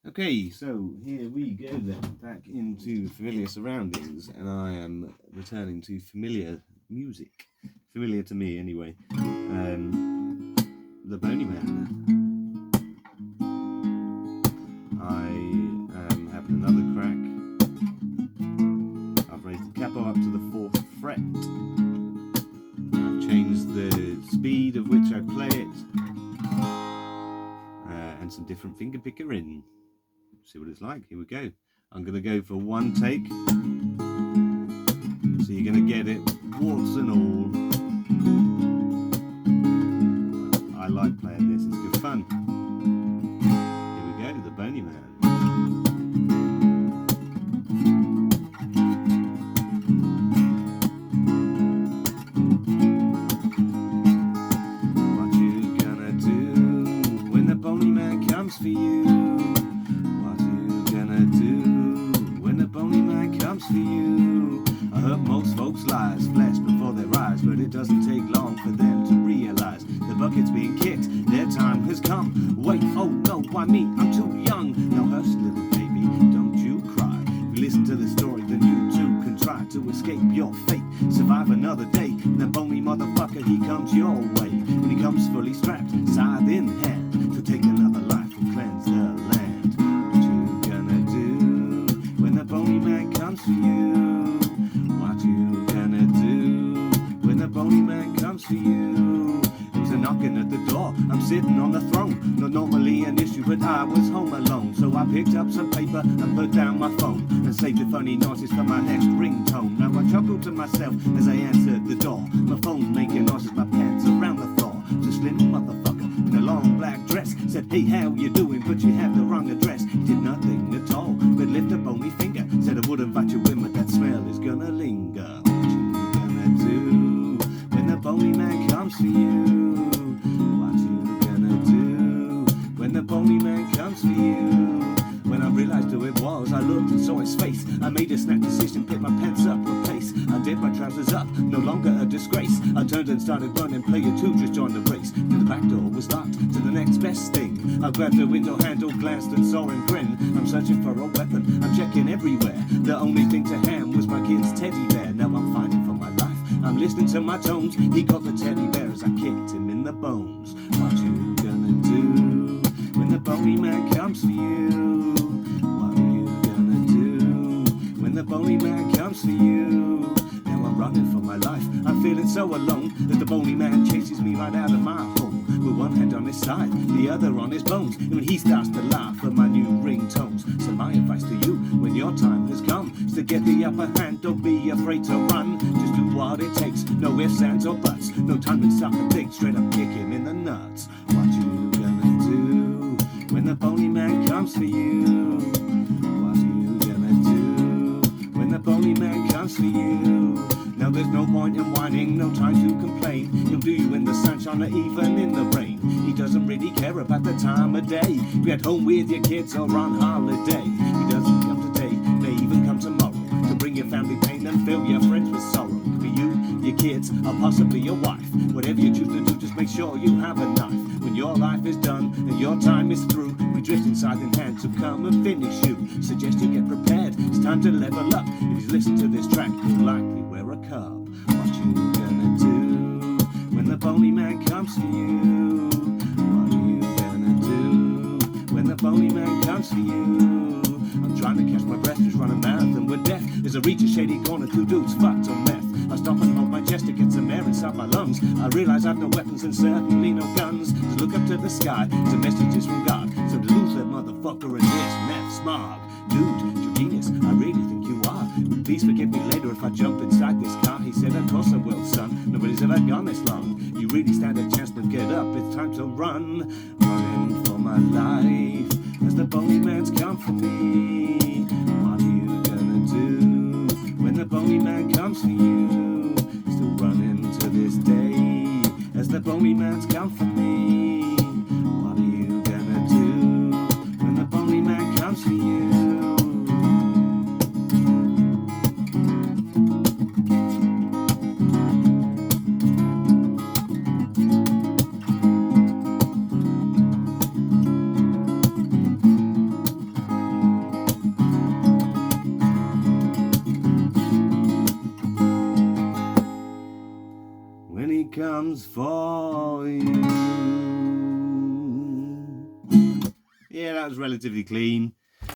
Okay, so here we go then, back into familiar surroundings, and I am returning to familiar music. Familiar to me, anyway. The BoneyMan. I am having another crack. I've raised the capo up to the 4th fret. I've changed the speed of which I play it, and some different finger pickering. See what it's like. Here we go. I'm going to go for one take, so you're going to get it, warts and all. I like playing this, it's good fun. Here we go, the BoneyMan. What you gonna do when the BoneyMan comes for you? For you, I heard most folks' lies flash before their eyes, but it doesn't take long for them to realize the bucket's being kicked, their time has come. Wait, oh no, why me? I'm too young. Now hush, little baby, don't you cry. If you listen to the story, then you too can try to escape your fate, survive another day. And the bony motherfucker, he comes your way. When he comes fully strapped, scythe in hand, to take another life and cleanse the land. What you gonna do when the BoneyMan comes for you? What you gonna do when the BoneyMan comes for you? It was a knocking at the door, I'm sitting on the throne. Not normally an issue, but I was home alone. So I picked up some paper and put down my phone, and saved the funny noises for my next ringtone. Now I chuckled to myself as I answered the door. My phone making noises, my pants around the floor. It's a slim motherfucker in a long black dress said, hey, how you doing? But you have the wrong address. He did nothing at all but lift a bony finger. Said I would invite you in, but that smell is gonna linger. What you gonna do when the BoneyMan comes for you? What you gonna do when the BoneyMan comes for you? When I realized who it was, I looked and saw his face. I made a snap decision, picked my pants up with pace. I did my trousers up, no longer a disgrace. I turned and started running, player 2 just joined the race. Then the back door was locked to the next best thing. I grabbed the window handle, glanced and saw him grin. I'm searching for a weapon, I'm checking everywhere. The only thing to hand was my kid's teddy bear. Now I'm fighting for my life, I'm listening to my tones. He got the teddy bear as I kicked him in the bones. What you gonna do when the BoneyMan comes for you? The BoneyMan comes for you. Now I'm running for my life, I'm feeling so alone that the BoneyMan chases me right out of my home, with one hand on his side, the other on his bones. And when he starts to laugh at my new ringtones. So my advice to you, when your time has come, is to get the upper hand, don't be afraid to run. Just do what it takes, no ifs, ands or buts. No time to stop and think, straight up kick him in the nuts. What you gonna do when the BoneyMan comes for you? The BoneyMan comes for you. Now there's no point in whining, no time to complain. He'll do you in the sunshine or even in the rain. He doesn't really care about the time of day. Be at home with your kids or on holiday. He doesn't come today, may even come tomorrow, to bring your family pain and fill your friends with sorrow. Could be you, your kids, or possibly your wife. Whatever you choose to do, just make sure you have a knife. When your life is done and your time is through, we drift inside in hand to come and finish you. Suggest you get prepared, it's time to level up. If you listen to this track, you'll likely wear a cup. What you gonna do when the BoneyMan comes for you? What are you gonna do when the BoneyMan comes for you? I'm trying to catch my breath, just run a marathon with death. There's a reach a shady corner, 2 dudes fucked on meth. I stop and hold my chest to get some air inside my lungs. I realize I've no weapons and certainly no guns. So look up to the sky, it's a message from God. So to lose that motherfucker in this meth smog. Dude, you're genius, I really think you are. Please forgive me later if I jump inside this car. He said, of course I will, son. Nobody's ever gone this long. You really stand a chance to get up, it's time to run. Running for my life as the BoneyMan's come for me. What are you gonna do when the BoneyMan comes for you? Still running to this day as the BoneyMan's come for me. What are you gonna do when the BoneyMan comes for you? when he comes for you. Yeah, that was relatively clean.